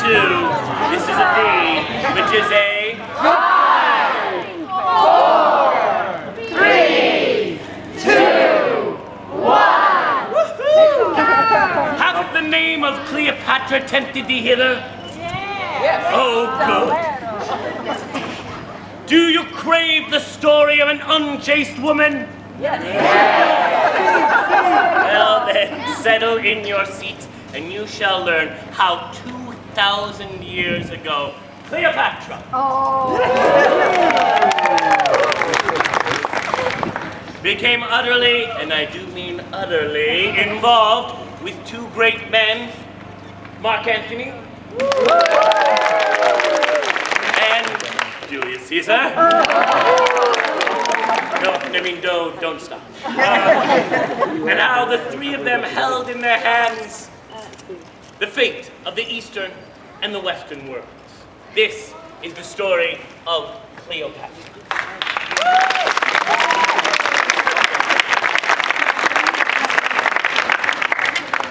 two. This is a D, which is a 5, 4, 3, 2, 1. Hath the name of Cleopatra tempted thee hither? Yes. Oh, good. Do you crave the story of an unchaste woman? Yes. Well then, settle in your seats, and you shall learn how 2,000 years ago, Cleopatra became utterly, and I do mean utterly, involved with two great men, Mark Antony and Julius Caesar. No, I mean, don't stop. And how the three of them held in their hands the fate of the Eastern and the Western worlds. This is the story of Cleopatra.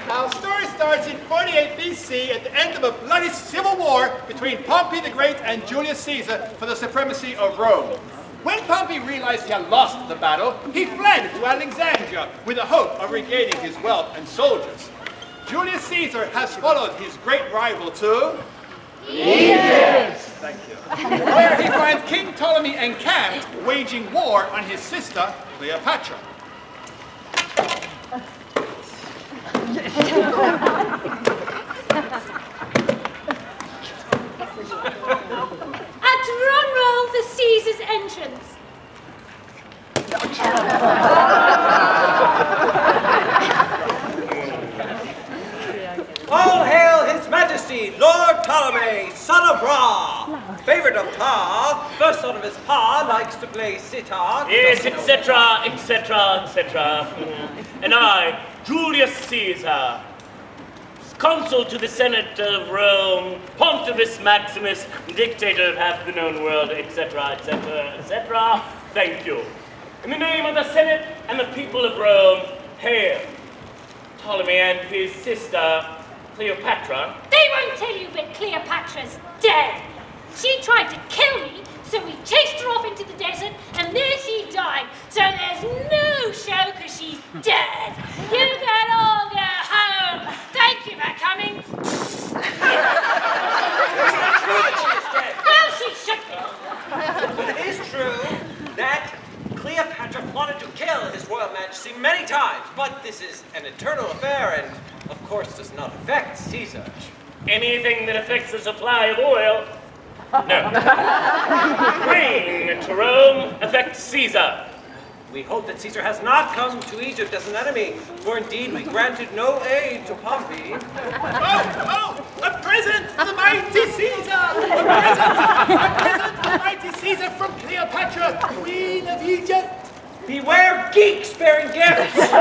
Our story starts in 48 BC at the end of a bloody civil war between Pompey the Great and Julius Caesar for the supremacy of Rome. When Pompey realized he had lost the battle, he fled to Alexandria with the hope of regaining his wealth and soldiers. Julius Caesar has followed his great rival to Egypt. Thank you. Where he finds King Ptolemy encamped, waging war on his sister Cleopatra. At drum roll for Caesar's entrance. All hail His Majesty, Lord Ptolemy, son of Ra, favorite of Ptah, first son of his pa, likes to play sitar. Yes, etc., etc., etc. And I, Julius Caesar, consul to the Senate of Rome, Pontifex Maximus, dictator of half the known world, etc., etc., etc. Thank you. In the name of the Senate and the people of Rome, hail Ptolemy and his sister, Cleopatra. They won't tell you that Cleopatra's dead. She tried to kill me, so we chased her off into the desert, and there she died. So there's no show because she's dead. You can all go home. Thank you for coming. Well, she should be. But it is true that Cleopatra plotted to kill His Royal Majesty many times, but this is an internal affair and, of course, does not affect Caesar. Anything that affects the supply of oil? No. Grain to Rome affects Caesar. We hope that Caesar has not come to Egypt as an enemy, for indeed we granted no aid to Pompey. Oh, a present for the mighty Caesar! A present for the mighty Caesar from Cleopatra, Queen of Egypt! Beware geeks bearing gifts! It's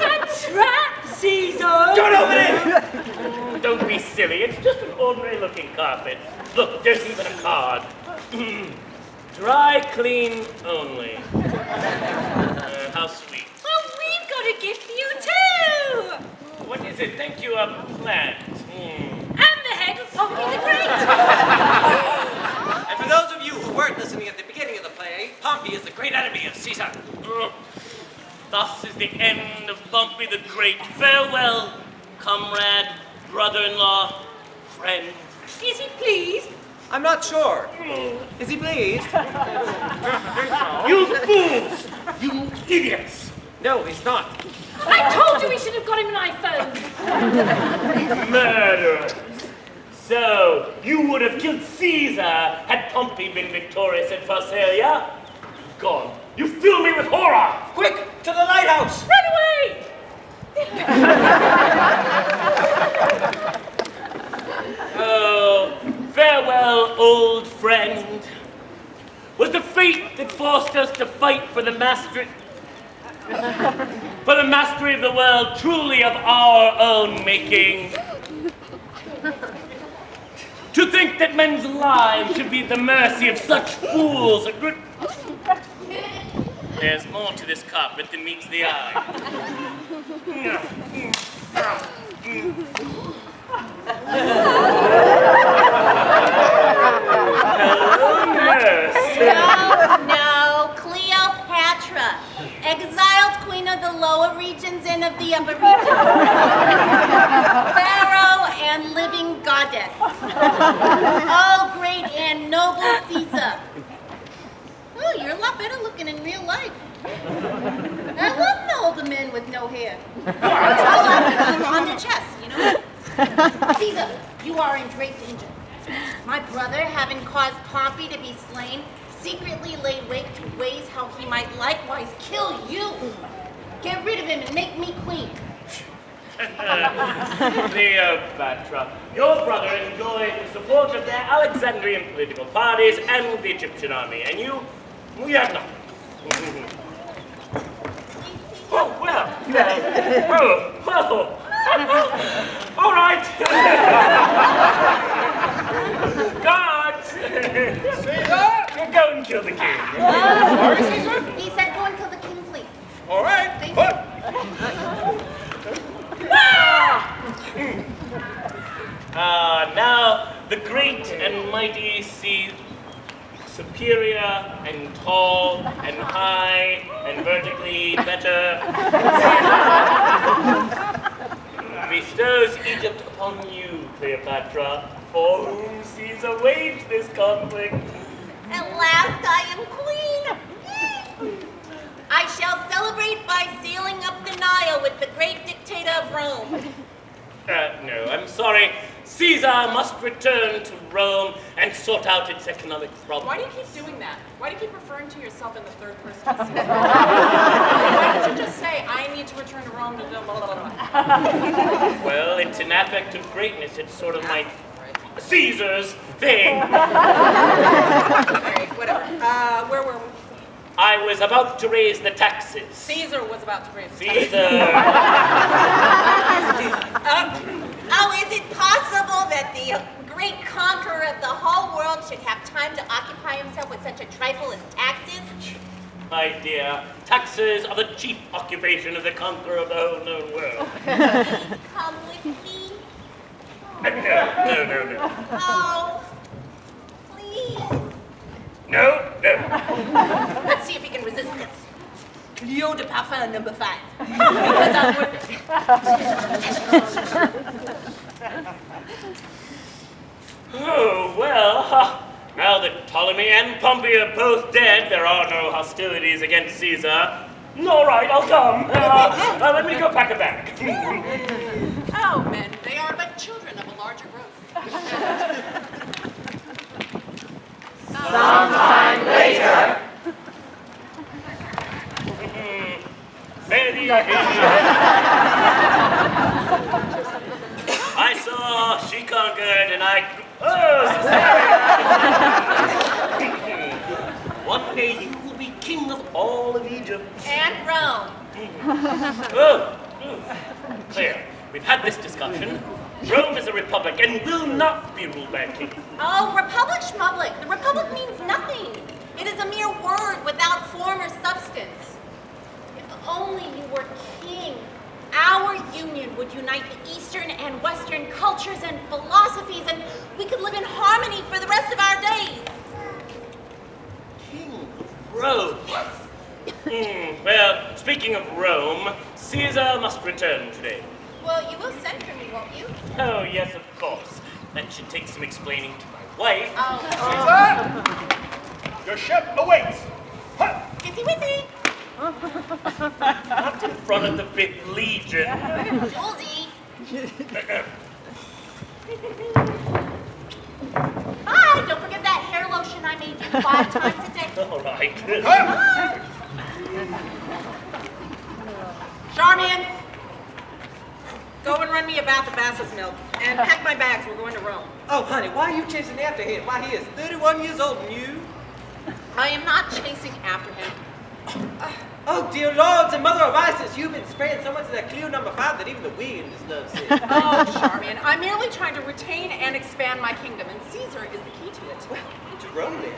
a trap, Caesar. Don't open it! Don't be silly, it's just an ordinary looking carpet. Look, there's even a card. Dry clean only. How sweet. Well, we've got a gift for you too. What is it? Thank you, a plant. And the head of Pompey the Great. And for those of you who weren't listening at the beginning of the play, Pompey is the great enemy of Caesar. Thus is the end of Pompey the Great. Farewell, comrade, brother-in-law, friend. Is he pleased? I'm not sure. Is he pleased? You fools! You idiots! No, he's not. I told you we should have got him an iPhone. Murderers! So, you would have killed Caesar had Pompey been victorious at Pharsalia? Gone. You fill me with horror! Quick, to the lighthouse! Run away! Oh, farewell, old friend. Was the fate that forced us to fight for the mastery of the world truly of our own making? To think that men's lives should be at the mercy of such fools. There's more to this carpet than meets the eye. Hello, nurse. No, Cleopatra, exiled queen of the lower regions and of the upper regions. Pharaoh and living goddess. Oh, great and noble Caesar. Oh, you're a lot better looking in real life. I love the older men with no hair. On their chests, you know? Caesar, you are in great danger. My brother, having caused Pompey to be slain, secretly laid wait to ways how he might likewise kill you. Get rid of him and make me queen. Cleopatra, your brother enjoys the support of the Alexandrian political parties and the Egyptian army, and we have nothing. Oh, well. All right. Guards! Caesar! Go and kill the king. Sorry, Caesar? He said go and kill the king, please. All right. Thank Put. Now, the great and mighty Caesar, superior and tall and high and vertically better, bestows Egypt upon you, Cleopatra, for whom Caesar waged this conflict. At last I am queen. I shall celebrate by sailing up the Nile with the great dictator of Rome. No, I'm sorry. Caesar must return to Rome and sort out its economic problems. Why do you keep doing that? Why do you keep referring to yourself in the third person? Why don't you just say, I need to return to Rome to blah, blah, blah, blah. Well, it's an affect of greatness. It's sort of like Caesar's thing. Okay, whatever. Where were we? I was about to raise the taxes. Caesar was about to raise the Caesar. Oh, is it possible that the great conqueror of the whole world should have time to occupy himself with such a trifle as taxes? My dear, taxes are the chief occupation of the conqueror of the whole known world. Please come with me. No. Oh, please. No. Let's see if he can resist this. Cleo de Parfum number 5. Because I'm worth it. Oh, well, now that Ptolemy and Pompey are both dead, there are no hostilities against Caesar. All right, I'll come. Let me go pack a bag. Oh, men, they are but children of a larger growth. Sometime later. I saw, she conquered, and I... One day you will be king of all of Egypt. And Rome. Clear. We've had this discussion. Rome is a republic and will not be ruled by a king. Oh, republic schmublic. The republic means nothing. It is a mere word without form or substance. If only you were king, our union would unite the Eastern and Western cultures and philosophies, and we could live in harmony for the rest of our days. King of Rome. Well, speaking of Rome, Caesar must return today. Well, you will send for me, won't you? Oh, yes, of course. That should take some explaining to my wife. Oh. Caesar! Your ship awaits. Huh. Kissy wissy. Not in front of the 5th Legion. Julesy. Bye. Don't forget that hair lotion I made you 5 times a day. All right. Huh. Charmian, go and run me a bath of Bassus milk and pack my bags. We're going to Rome. Oh, honey, why are you chasing after him? Why, he is 31 years old and you? I am not chasing after him. Oh, dear lords and mother of Isis, you've been spraying so much of that Cleo number 5 that even the wind is loves it. Oh, Charmian, I'm merely trying to retain and expand my kingdom, and Caesar is the key to it. Well, to Rome then.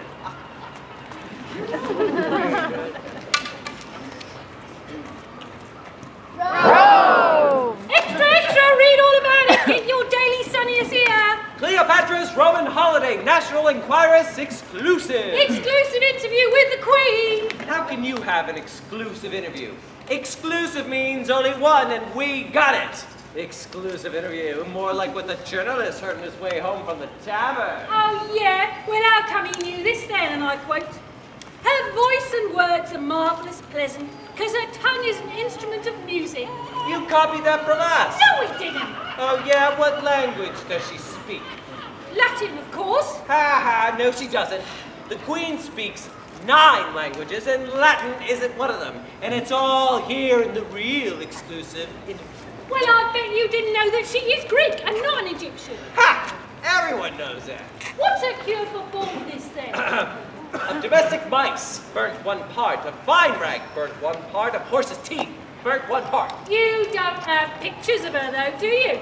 Extra, extra, read all about it in your daily National Enquirer's exclusive. Exclusive interview with the Queen. How can you have an exclusive interview? Exclusive means only one, and we got it. Exclusive interview, more like what the journalist heard on his way home from the tavern. Oh yeah, well how come he knew this then, and I quote, "Her voice and words are marvellous pleasant, because her tongue is an instrument of music." You copied that from us. No, we didn't. Oh yeah, what language does she speak? Latin, of course. Ha ha, no she doesn't. The Queen speaks 9 languages, and Latin isn't one of them. And it's all here in the real exclusive interview. Well, I bet you didn't know that she is Greek and not an Egyptian. Ha! Everyone knows that. What's her cure for baldness then? Of domestic mice, burnt 1 part. Of vine rag, burnt 1 part. Of horse's teeth, burnt 1 part. You don't have pictures of her though, do you?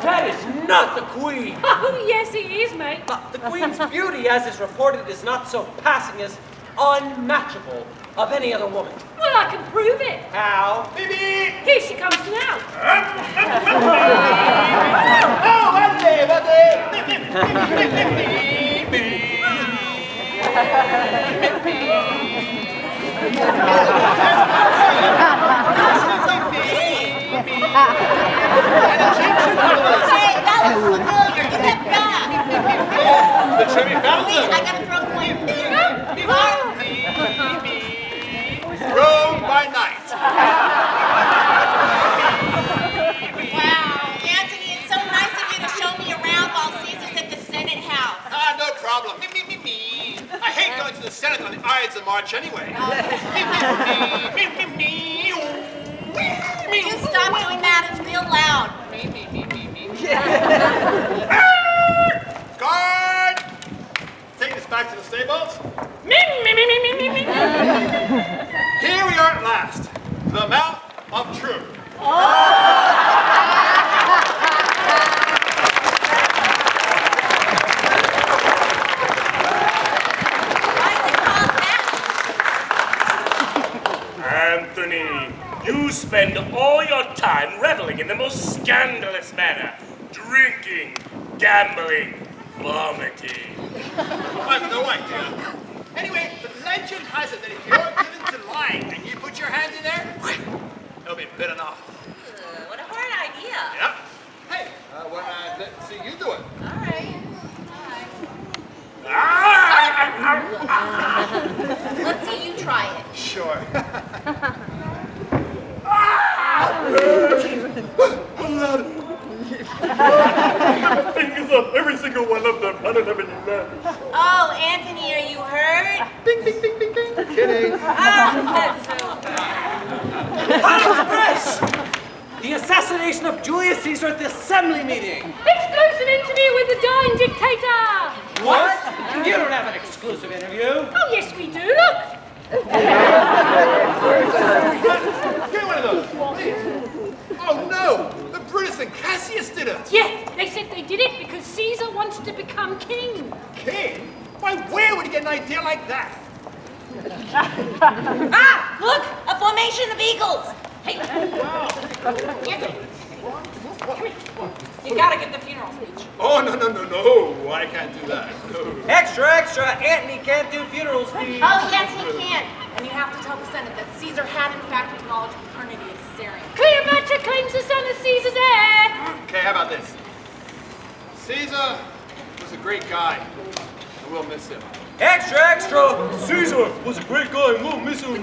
That is not the Queen. Oh, yes it is, mate. The Queen's beauty, as is reported, is not so passing as unmatchable of any other woman. Well, I can prove it. How? Here she comes now. Hey, that looks familiar. Give that back. The Trevi Fountain. Wait, I gotta throw coin. Rome by night. Wow, Anthony, it's so nice of you to show me around while Caesar's at the Senate House. Ah, no problem. I hate going to the Senate on the Ides of March anyway. Will you stop doing that? It's real loud. Guard! Taking us back to the stables. Here we are at last. The mouth of truth. Why is it called that? Anthony, you spend all your time reveling in the most scandalous manner. Drinking, gambling, vomiting. I have no idea. Anyway, the legend has it that if you're given to lying and you put your hand in there, it'll be bitten off. What a hard idea. Yep. Hey, why not let's see you do it? All right. Let's see you try it. Sure. Fingers up, every single one of them. I don't have any left. Oh, Anthony, are you hurt? Bing, bing, bing, bing, bing. Kidding. That's so Press! The assassination of Julius Caesar at the assembly meeting. Exclusive interview with the dying dictator. What? You don't have an exclusive interview. Oh, yes we do, look. Get one of those, please. Oh no! The Brutus and Cassius did it! Yeah, they said they did it because Caesar wanted to become king. King? Why, where would he get an idea like that? Ah, look, a formation of eagles. Hey, Anthony, you gotta give the funeral speech. Oh, no. I can't do that. No. Extra, extra. Anthony can't do funeral speech. Oh, yes, he can. And you have to tell the Senate that Caesar had in fact acknowledged paternity of Caesarion. Cleopatra claims the son of Caesar's heir. Okay, how about this? Caesar was a great guy, and we'll miss him. Extra, extra. Caesar was a great guy and we'll miss him.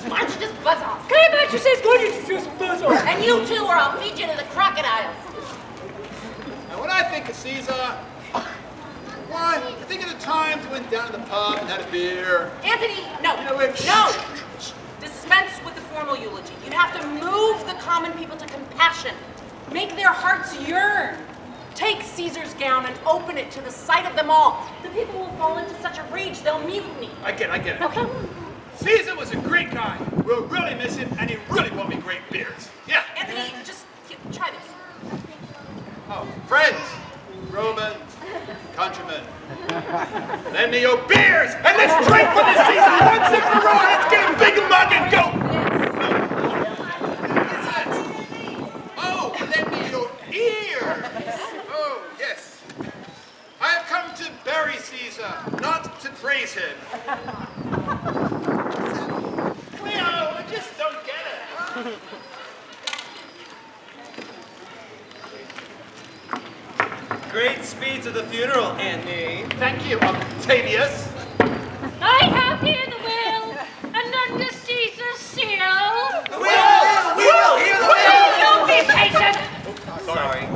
Why don't you just buzz off? Cleopatra says, why don't you just buzz off? And you too, or I'll feed you to the crocodiles. And when I think of Caesar, why, I think of the times we went down to the pub and had a beer. Anthony, no. No. Dispense with the formal eulogy. You have to move the common people to compassion. Make their hearts yearn. Take Caesar's gown and open it to the sight of them all. The people will fall into such a rage they'll mutiny. I get it. Okay. Caesar was a great guy. We'll really miss him, and he really bought me great beers. Yeah. Anthony, just try this. Oh, friends, Romans, countrymen, lend me your beers, and let's drink for this Caesar once and for all. Let's get a big mug and go. Oh, lend me your ears. Oh, yes. I have come Great speed to the funeral, Annie. Thank you, Octavius. I have here the will, and under Caesar's seal. The will! Hear the will! Don't be patient. Sorry.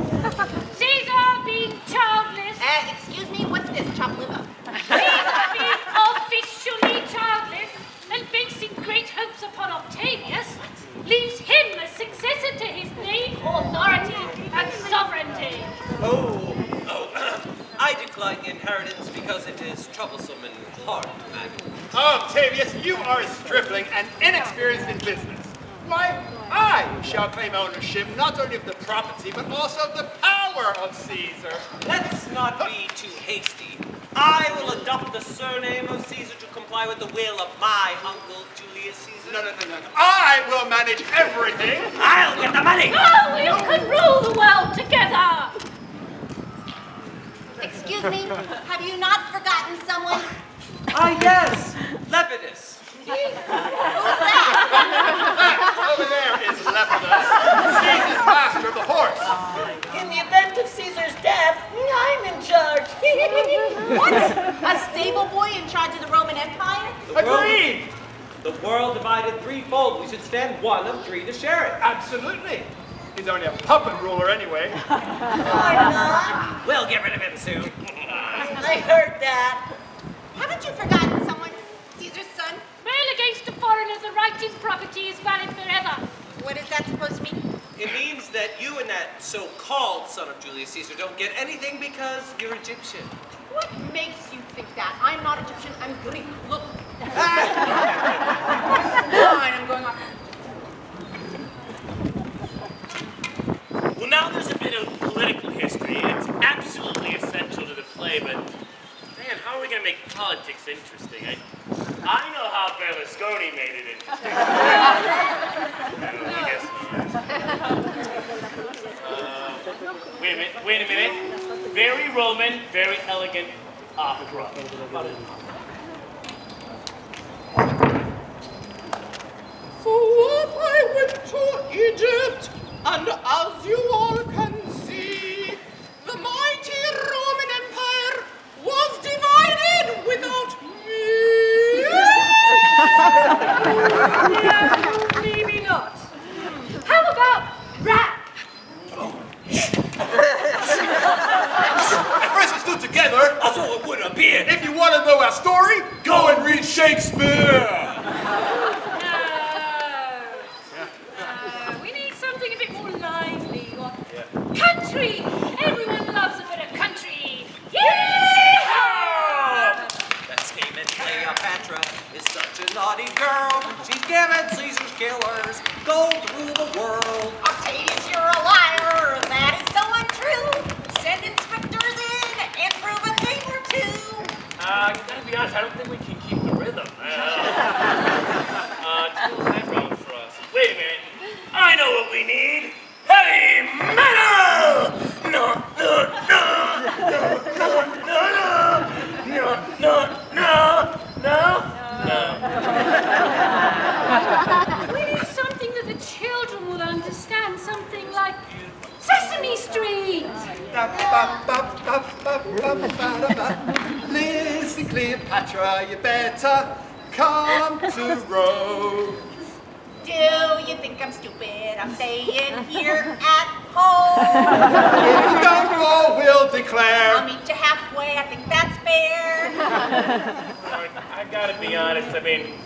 Caesar being childless, Excuse me, what's this? Chopped liver. Caesar being officially childless, and basing great hopes upon Octavius, leaves him as successor to his name, authority, and sovereignty. I decline the inheritance because it is troublesome and hard to manage. Octavius, you are a stripling and inexperienced in business. Why, I shall claim ownership not only of the property, but also of the power of Caesar. Let's not be too hasty. I will adopt the surname of Caesar to comply with the will of my uncle Julius Caesar. No. I will manage everything. I'll get the money! Oh, you can rule the world together. Excuse me, have you not forgotten someone? Ah, yes! Lepidus. Over there is Lepidus, Caesar's master of the horse. In the event of Caesar's death, I'm in charge. What? A stable boy in charge of the Roman Empire? Agreed. The world divided threefold. We should stand one of three to share it. Absolutely. He's only a puppet ruler anyway. I'm not. We'll get rid of him soon. I heard that. Haven't you forgotten someone? Caesar's son? Well, against a foreigner, the right to property is valid forever. What is that supposed to mean? It means that you and that so-called son of Julius Caesar don't get anything because you're Egyptian. What makes you think that? I'm not Egyptian, I'm Greek. Look. Fine, I'm going off. Well, now there's a bit of political history. It's absolutely essential to the play, but man, how are we going to make politics interesting? I know how Berlusconi made it interesting. I guess not. Wait a minute. Very Roman, very elegant opera. So off I went to Egypt, and as you all can see, the mighty Roman Empire was divided without me. No, maybe not. How about rap? First, let's do it together. Also, it would appear. If you want to know our story, go and read Shakespeare. We need something a bit more lively. Country! Everyone loves a bit of country. Yeehaw! That statement, Cleopatra is such a naughty girl. She's given Caesar's killers gold to rule the world. Octavius, you're a liar. That is so untrue. Send inspectors in and prove a thing or two. Gotta be honest, I don't think we can keep the rhythm. Too high road for us. Wait a minute. I know what we need. Heavy metal! No. We need something that the children will understand. Something like Sesame Street. Listen, Cleopatra, you better come to Rome. Do you think I'm stupid? I'm staying here at home. If you don't go, we'll declare. I'll meet you halfway. I think that's fair. I gotta be honest, I mean,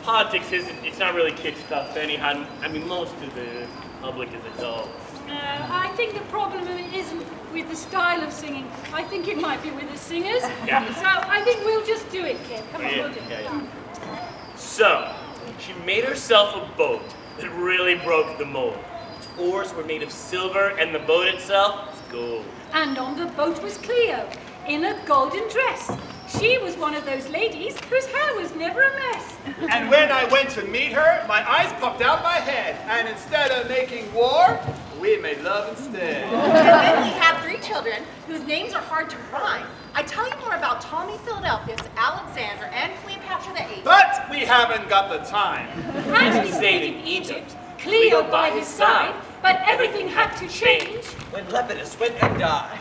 politics it's not really kid stuff anyhow. I mean, most of the public is adults. No, I think the problem isn't with the style of singing. I think it might be with the singers. Yeah. So I think we'll just do it, kid. Come on, Yeah, we'll do it. yeah. So, she made herself a boat that really broke the mold. Its oars were made of silver, and the boat itself was gold. And on the boat was Cleo, in a golden dress. She was one of those ladies whose hair was never a mess. And when I went to meet her, my eyes popped out my head. And instead of making war, we made love instead. And then we have 3 children whose names are hard to rhyme. I tell you more about Ptolemy Philadelphus, Alexander, and Cleopatra the Eighth. But we haven't got the time. Actually stayed in Egypt, Cleo by his side, but everything had to change. When Lepidus went and died.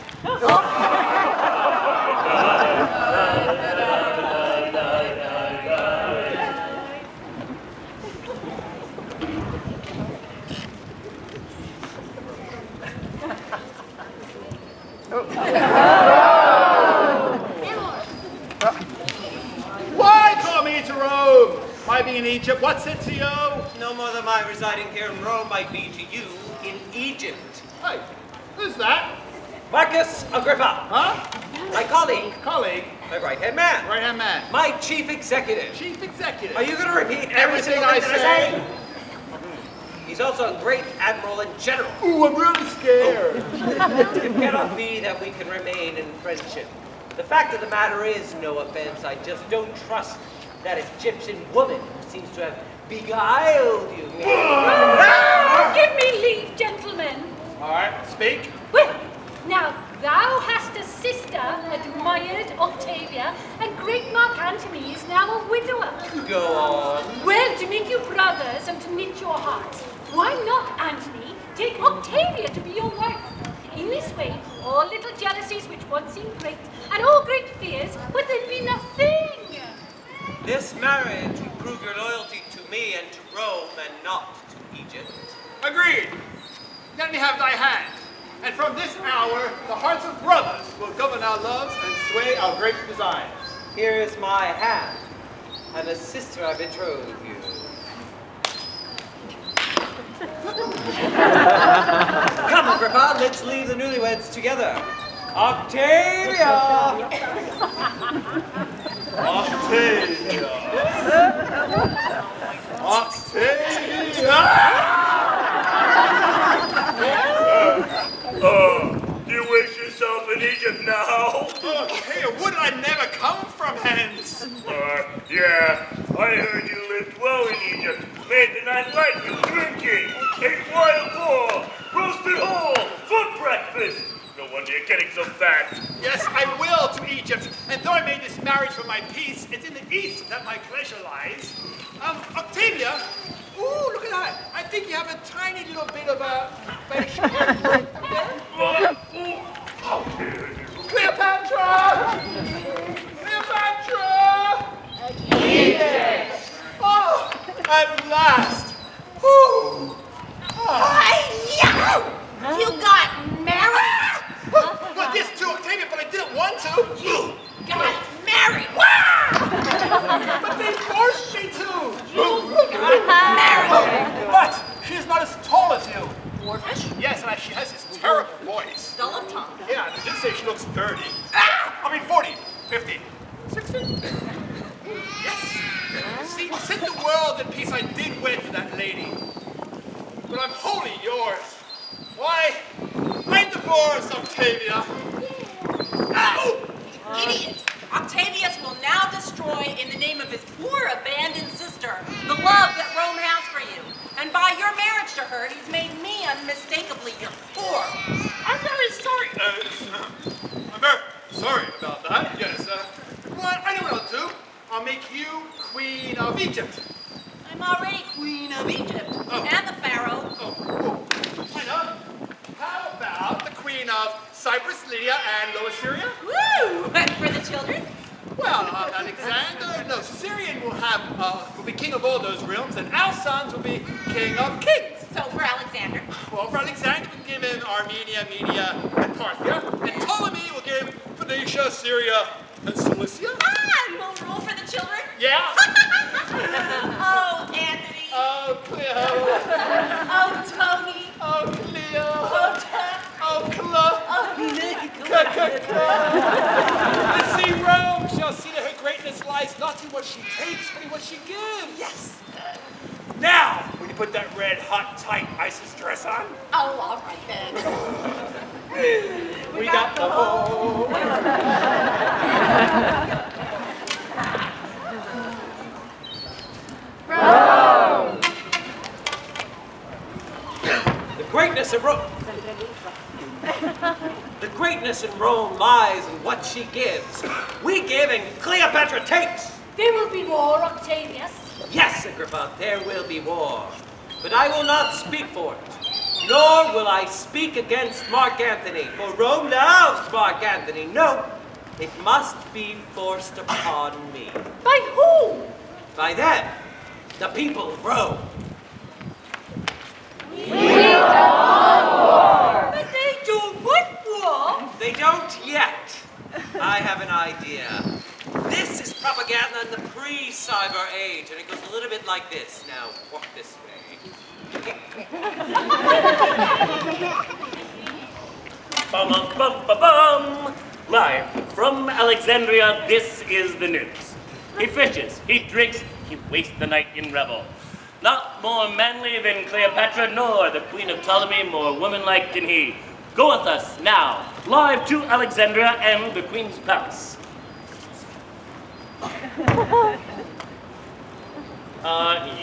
Why call me to Rome? My being in Egypt, what's it to you? No more than my residing here in Rome might be to you in Egypt. Hey, who's that? Marcus Agrippa, Huh? my colleague, Colleague, my right-hand man, right-hand man. my chief executive. Chief executive. Are you going to repeat every Everything single I thing that say? He's also a great admiral and general. Ooh, I'm really scared. It cannot be that we can remain in friendship. The fact of the matter is, no offense, I just don't trust that Egyptian woman seems to have beguiled you. Give me leave, gentlemen. All right, speak. Well, now thou hast a sister, admired Octavia, and great Mark Antony is now a widower. Go on. Well, to make you brothers and to knit your hearts, why not, Antony, take Octavia to be your wife? In this way, all little jealousies which once seemed great, and all great fears, would then be nothing. This marriage would prove your loyalty to me and to Rome and not to Egypt. Agreed. Let me have thy hand. And from this hour, the hearts of brothers will govern our loves and sway our great designs. Here is my hand, and a sister I betroth you. Come, Agrippa, let's leave the newlyweds together. Octavia! Octavia! Octavia! You wish yourself in Egypt now? Hey, would I never come from hence? Yeah, I heard you lived well in Egypt, made the night light with drinking, ate wild boar, roasted whole, for breakfast. No wonder you're getting so fat. Yes, I will to Egypt. And though I made this marriage for my peace, it's in the east that my pleasure lies. Octavia, ooh, look at that. I think you have a tiny little bit of a facial hair. How dare you? Cleopatra! Cleopatra! Egypt! Oh, at last! Whew. You got married? Well, this too, Octavia, but I didn't want to. You got married? But they forced me to. Married? But she is not as tall as you. Dwarfish? Yes, and she has this terrible voice. Dull of tongue. Yeah, and they did say she looks 30. I mean 40, 50, 60. Yes. See, to set the world in peace, I did wed that lady. But I'm wholly yours. Why? I'm divorced, Octavia. Idiot! Octavius will now destroy, in the name of his poor abandoned sister, the love that Rome has for you. And by your marriage to her, he's made me unmistakably your whore. I'm very sorry. I'm very sorry about that. Yes. Well, I know what I'll do. I'll make you Queen of Egypt. I'm already queen of Egypt. Oh. And the pharaoh. Oh, I know. How about the Queen of Cyprus, Lydia, and Lower Syria? Woo! And for the children? Well, Alexander, no, Syrian will be king of all those realms, and our sons will be king of kings. So for Alexander. Well, for Alexander, we can give him Armenia, Media, and Parthia, and Ptolemy will give him Phoenicia, Syria, and Cilicia. And we'll rule for the children? Yeah. Oh, Anthony. Oh, Cleo. Oh, Tony. Oh, Cleo. Oh, Tuck. Oh, Cla. Oh, Nick. And see, Rome shall see that her greatness lies not in what she takes, but in what she gives. Yes. Now, when you put that red, hot, tight ISIS dress on, Oh, all right then. We got the whole. The greatness of Rome. The greatness in Rome lies in what she gives. We give and Cleopatra takes. There will be war, Octavius. Yes, Agrippa, there will be war. but I will not speak for it. Nor will I speak against Mark Antony, for Rome loves Mark Antony. No, it must be forced upon me. By who? By them, the people of Rome. But they don't want war. They don't yet. I have an idea. This is propaganda in the pre-cyber age, and it goes a little bit like this. Now, walk this way. Bum. Live from Alexandria, this is the news. He fishes, he drinks, he wastes the night in revel. Not more manly than Cleopatra, nor the Queen of Ptolemy more womanlike than he. Go with us now, live to Alexandria and the Queen's palace.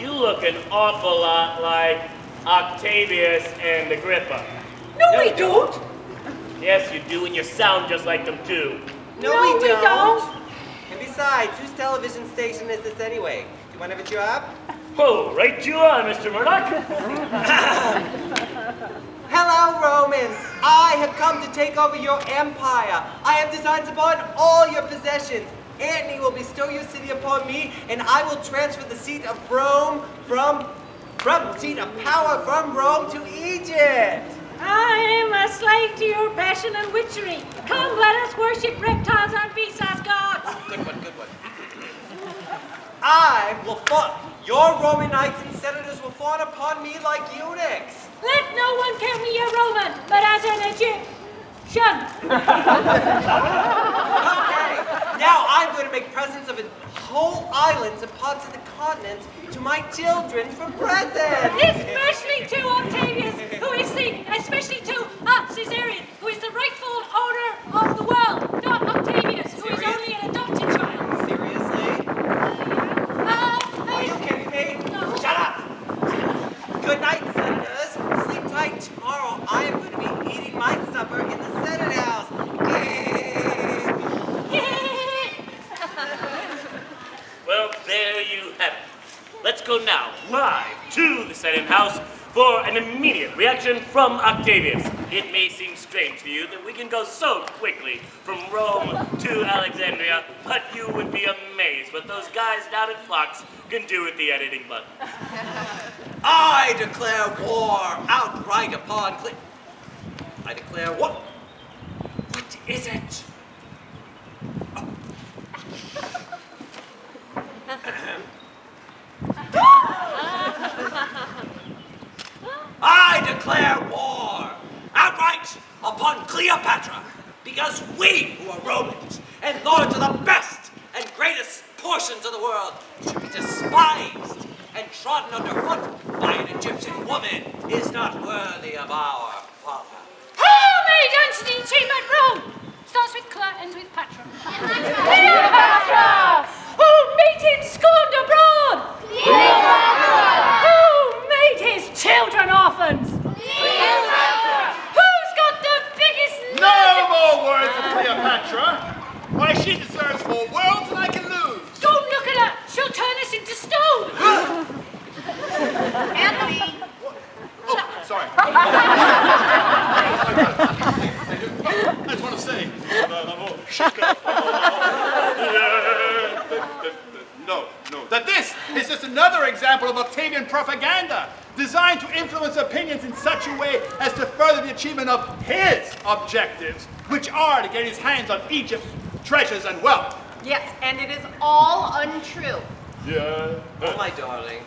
You look an awful lot like Octavius and Agrippa. No, we don't. Yes, you do, and you sound just like them too. No, we don't. And besides, whose television station is this anyway? Do you want to have a job? Oh, right you are, Mr. Murdoch. Hello, Romans. I have come to take over your empire. I have designs upon all your possessions. Antony will bestow your city upon me, and I will transfer the seat of Rome from seat of power from Rome to Egypt. I am a slave to your passion and witchery. Come, let us worship reptiles and beasts as gods. Good one. I will fawn. Your Roman knights and senators will fawn upon me like eunuchs. Let no one count me a Roman, but as an Egyptian. Okay, now I'm going to make presents of whole islands and parts of the continent to my children for presents. Especially to Octavius, especially to Caesarion, who is the rightful owner of the world, not Octavius, who is only an adopted child. Seriously? Are you kidding me? No. Shut up! Good night, senators. Sleep tight. Tomorrow I am going to be eating my supper in the Senate House. Well, there you have it. Let's go now, live to the Senate House for an immediate reaction from Octavius. It may seem strange to you that we can go so quickly from Rome to Alexandria, but you would be amazed what those guys down at Fox can do with the editing button. I declare war outright upon I declare war. What is it? I declare war outright upon Cleopatra, because we who are Romans and lords of the best and greatest portions of the world should be despised and trodden underfoot by an Egyptian woman is not worthy of our father. Who made Antony chief at Rome? Starts with Cla, ends with Patra. Cleopatra! Who made him scorned abroad? Cleopatra! Who made his children orphans? Cleopatra! Who's got the biggest No more words of Cleopatra. Why, she deserves more worlds than I can lose. Don't look at her! She'll turn us into stone! Anthony, Oh, sorry. I just want to say, no, that this is just another example of Octavian propaganda, designed to influence opinions in such a way as to further the achievement of his objectives, which are to get his hands on Egypt's treasures and wealth. Yes, and it is all untrue. Yeah. Oh, my darling.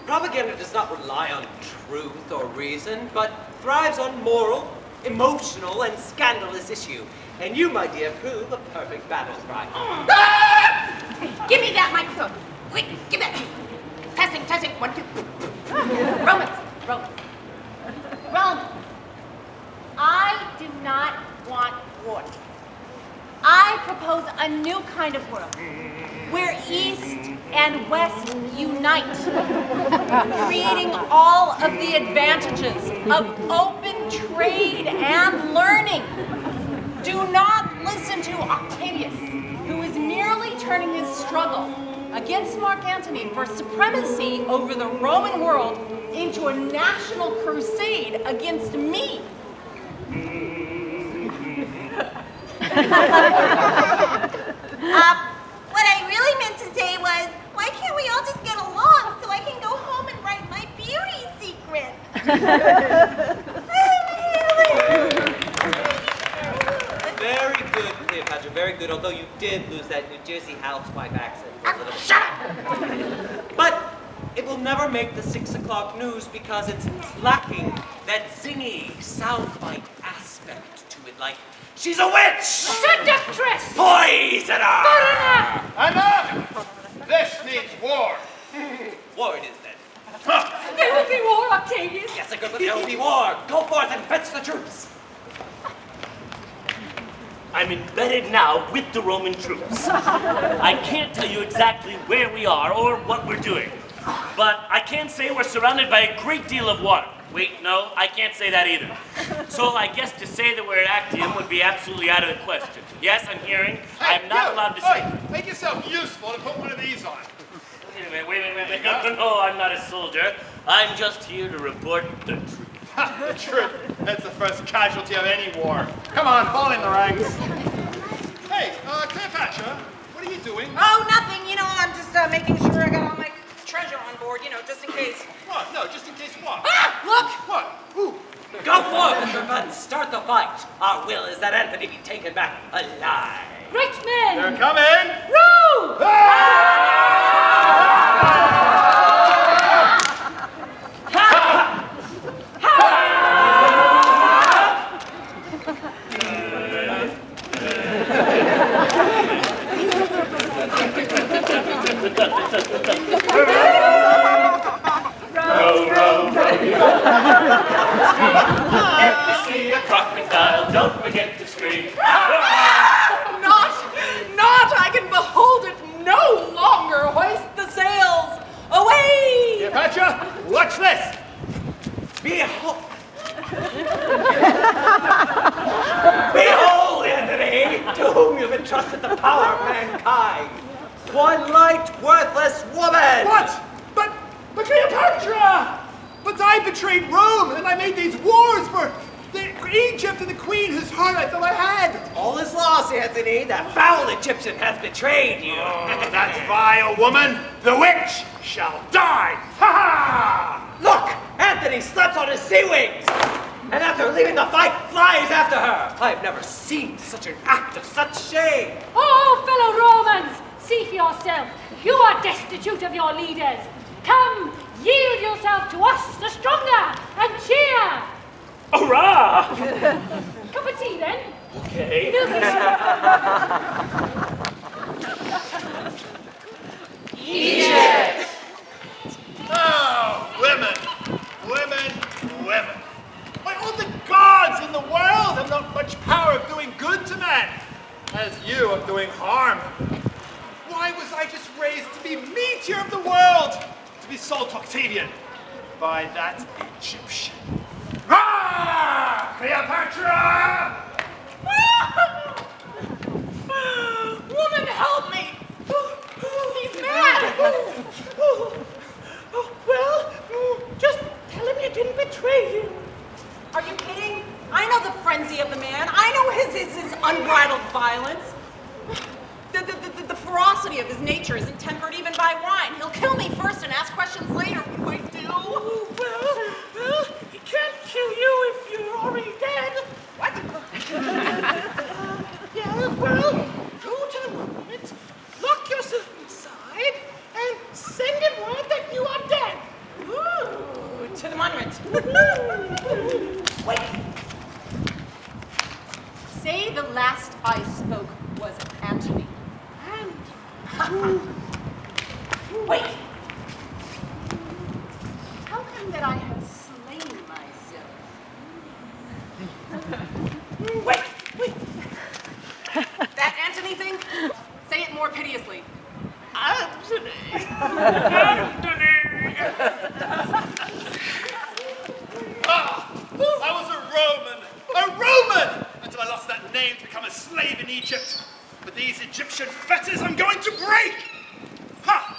Propaganda does not rely on truth or reason, but thrives on moral, emotional, and scandalous issue. And you, my dear, prove a perfect battle cry. Give me that microphone. Quick, give it. Testing, 1, 2. Romans. I do not want war. I propose a new kind of world, where East and West unite, creating all of the advantages of open trade and learning. Do not listen to Octavius, who is merely turning his struggle against Mark Antony for supremacy over the Roman world into a national crusade against me. What I really meant to say was, why can't we all just get along so I can go home and write my beauty secret? Very good, Cleopatra, very good, although you did lose that New Jersey housewife accent for a little bit. Shut up! But it will never make the 6 o'clock news because it's lacking that zingy, soundbite aspect to it, like, she's a witch! Seductress! Poisoner! Foreigner! Enough! This needs war. War it is then. There will be war, Octavius. Yes, good, but there will be war. Go forth and fetch the troops. I'm embedded now with the Roman troops. I can't tell you exactly where we are or what we're doing, but I can say we're surrounded by a great deal of water. Wait, no, I can't say that either. So I guess to say that we're at Actium would be absolutely out of the question. Yes, I'm hearing. I'm not allowed to say. Make yourself useful and put one of these on. Wait a minute. No, I'm not a soldier. I'm just here to report the truth. The truth. That's the first casualty of any war. Come on, fall in the ranks. Hey, Cleopatra, what are you doing? Oh, nothing. You know, I'm just making sure I got all my treasure on board, you know, just in case. What? No, just in case what? Ah, look! What? Who? Go forth, everyone. Start the fight. Our will is that Anthony be taken back alive. Right men! They're coming! Row! If you see a crocodile, don't forget to scream. Not! I can behold it no longer. Hoist the sails. Away! Cleopatra, watch this! Behold! Behold, Anthony, to whom you've entrusted the power of mankind. One light, worthless woman! What? But Cleopatra! But I betrayed Rome, and I made these wars for Egypt and the queen whose heart I thought I had. All is lost, Anthony. That foul Egyptian hath betrayed you. Oh, that vile woman, the witch, shall die. Ha ha! Look, Anthony slept on his sea wings, and after leaving the fight, flies after her. I have never seen such an act of such shame. Oh, fellow Romans, see for yourself. You are destitute of your leaders. Come, yield yourself to us, the stronger, and cheer. Hurrah! Cup of tea, then. Okay. Egypt! Oh, women. Why, all the gods in the world have not much power of doing good to man, as you of doing harm. Why was I just raised to be meteor of the world, to be sold to Octavian by that Egyptian? Ah! Cleopatra! Woman, help me! He's mad! Well, just tell him you didn't betray him. Are you kidding? I know the frenzy of the man. I know his unbridled violence. The ferocity of his nature isn't tempered even by wine. He'll kill me first and ask questions later. What do I do? Well, he can't kill you if you're already dead. What? Yeah, well, go to the monument, lock yourself inside, and send him word that you are dead. Ooh, to the monument. Wait. Say the last I spoke was Antony. Wait. How come that I have slain myself? Wait. That Antony thing? Say it more piteously. Anthony. I was a Roman, until I lost that name to become a slave in Egypt. But these Egyptian fetters I'm going to break. Ha!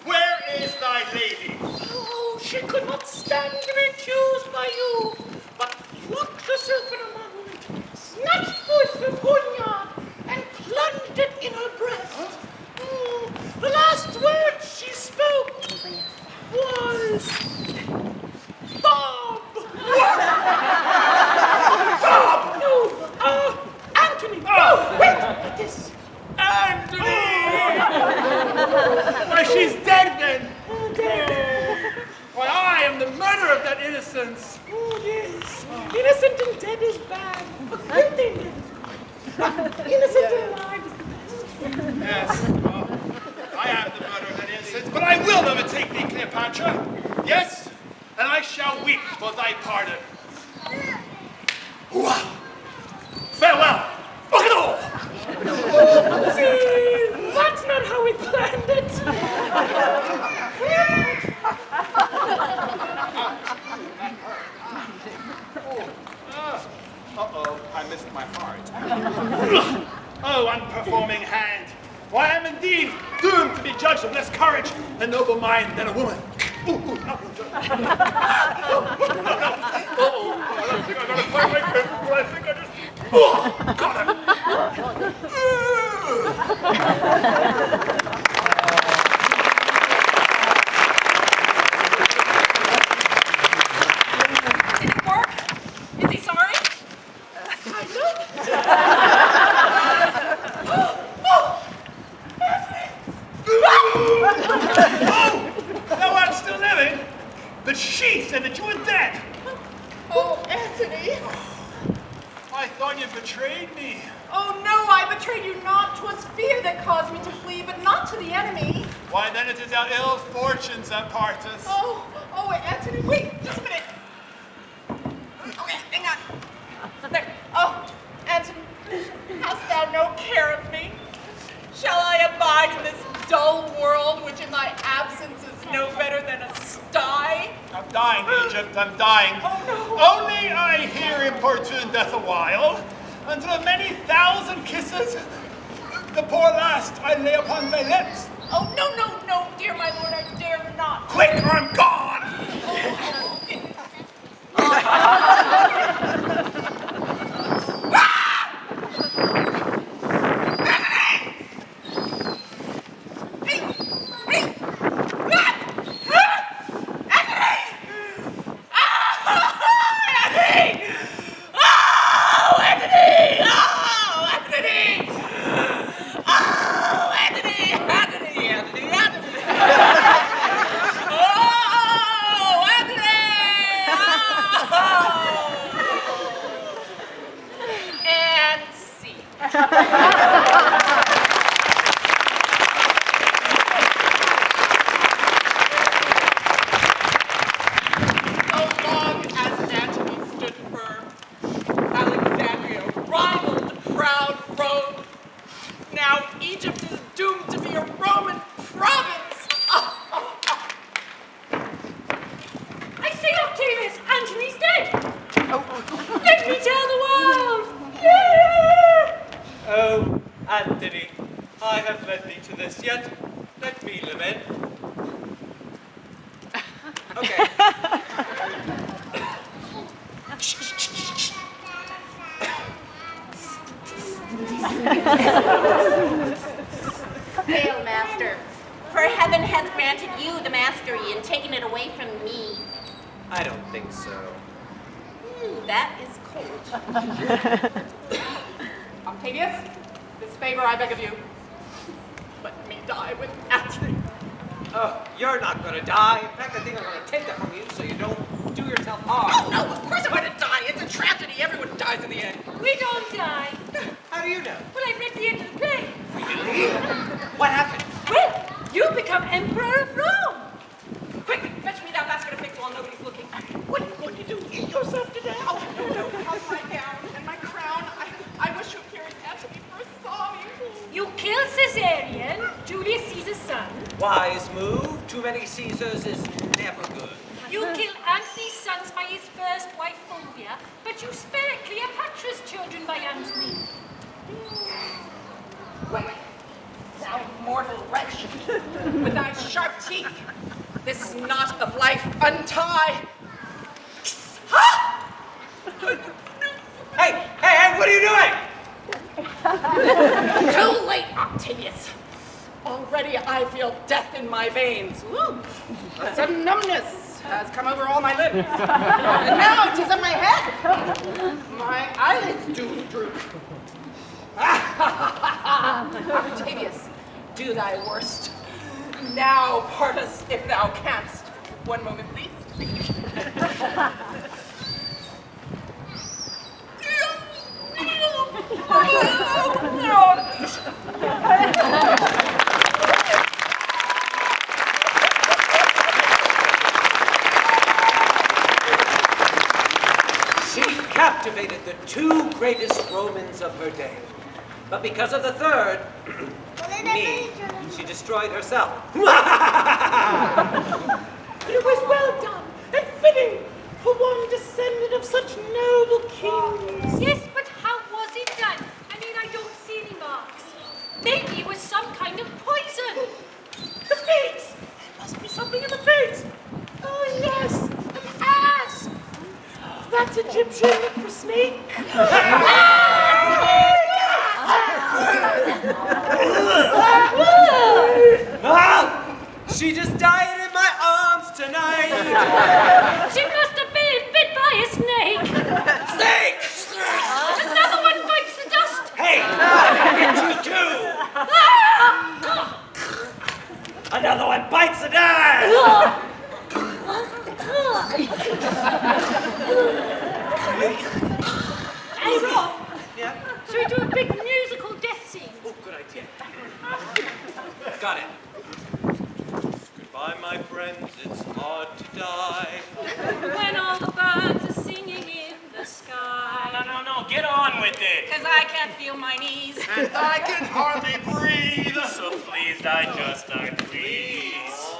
Where is thy lady? Oh, she could not stand to be accused by you, but locked herself in a moment, snatched forth the poniard, and plunged it in her breast. The last word she spoke was Bob. Bob! No, Anthony. Oh, wait, at this. Anthony! Why, she's dead then. Why, I am the murderer of that innocence. Oh, yes. Innocent and dead is bad. A good thing is. Innocent and alive is the best. Yes, well, I am the murderer of that innocence, but I will overtake thee, Cleopatra. Yes, and I shall weep for thy pardon. Hooah! Farewell! Look at all! See, that's not how we planned it. Uh-oh, I missed my heart. Oh, unperforming hand. Why, I am indeed doomed to be judged of less courage and noble mind than a woman. Ooh, no. Uh-oh, I think I got a quite like this, but I think I just... Oh, got him! Did it work? Is he sorry? Thou art still living? But she said that you were dead. Oh, Anthony. I thought you betrayed me. Oh, no, I betrayed you not. 'Twas fear that caused me to flee, but not to the enemy. Why, then it is our ill fortunes that part us. Oh, Anthony, wait, just a minute. Okay, hang on. There. Oh, Anthony, hast thou no care of me? Shall I abide in this dull world, which in thy absence is no better than a sty? I'm dying, Egypt, I'm dying. Oh, no. Only I here importune death a while, until of many thousand kisses, the poor last I lay upon thy lips. Oh, no, dear my lord, I dare not. Quick, or I'm gone! Anthony, I have led thee to this, yet let me lament. Okay. Hail, master. For heaven hath granted you the mastery and taken it away from me. I don't think so. That is cold. Octavius, this favor I beg of you. Let me die with Anthony. Oh, you're not gonna die. In fact, I think I'm gonna take that from you so you don't do yourself harm. Oh, no, of course I'm going to die. It's a tragedy. Everyone dies in the end. We don't die. How do you know? Well, I've read the end of the play. What happened? Well, you become Emperor of Rome. Quick, fetch me that basket of figs while nobody's looking. What are you going to do? Eat yourself to death? Oh, no. How's my gown and my crown? I wish you here at Antony first saw me. You kill Caesarion, Julius Caesar's son. Wise move. Too many Caesars is never good. You kill Antony's sons by his first wife Fulvia, but you spare Cleopatra's children by Antony. Wait, thou mortal wretch, with thy sharp teeth, this knot of life untie. Hey, what are you doing? Too late, Octavius. Already I feel death in my veins. Ooh, a sudden numbness has come over all my limbs. And now it is in my head. My eyelids do droop. Octavius, do thy worst. Now part us if thou canst. One moment, please. She captivated the two greatest Romans of her day. But because of the third, me, she destroyed herself. It was well done and fitting for one descendant of such noble kings. Yes, but how was it done? I mean, I don't see any marks. Maybe it was some kind of poison. The fates! There must be something in the fates. Oh, yes, an ass. That's Egyptian for snake. Oh, she just died in my arms tonight. She must have been bit by a snake. Snake! Another one bites the dust. Hey, get you too. Another one bites the dust. Hey, Rob, Yeah. should we do a big musical death scene? Oh, good idea. Got it. Goodbye, my friends. It's hard to die. When all the birds are singing in the sky. No, get on with it. Because I can't feel my knees. And I can hardly breathe. So please, I please.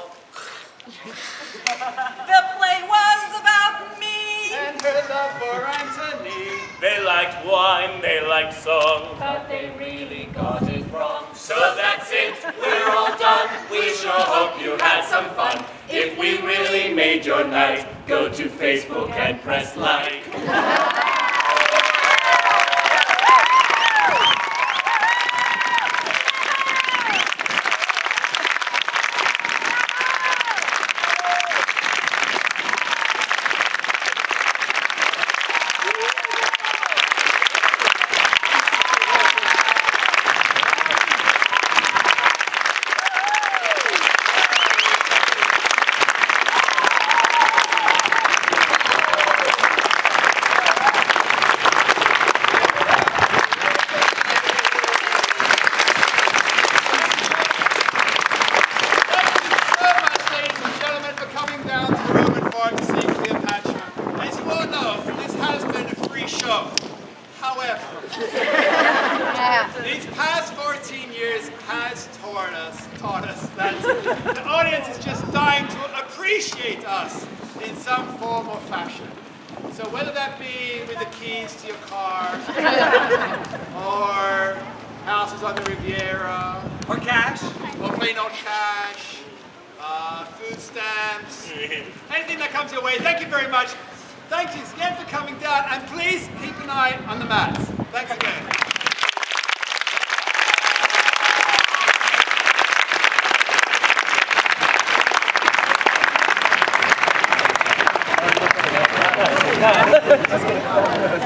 The play was about me. And her love for Antony. They liked wine, they liked song. But they really got it wrong. So that's it, we're all done. We sure hope you had some fun. If we really made your night, go to Facebook and press like. Ladies and gentlemen, for coming down to the Roman Forum to see Cleopatra. As you all know, this has been a free show. However, these past 14 years has taught us that the audience is just dying to appreciate us in some form or fashion. So whether that be with the keys to your car, or houses on the Riviera, Or cash. or plain old cash, food stamps, anything that comes your way. Thank you very much. Thank you again for coming down, and please keep an eye on the mats. Thanks again.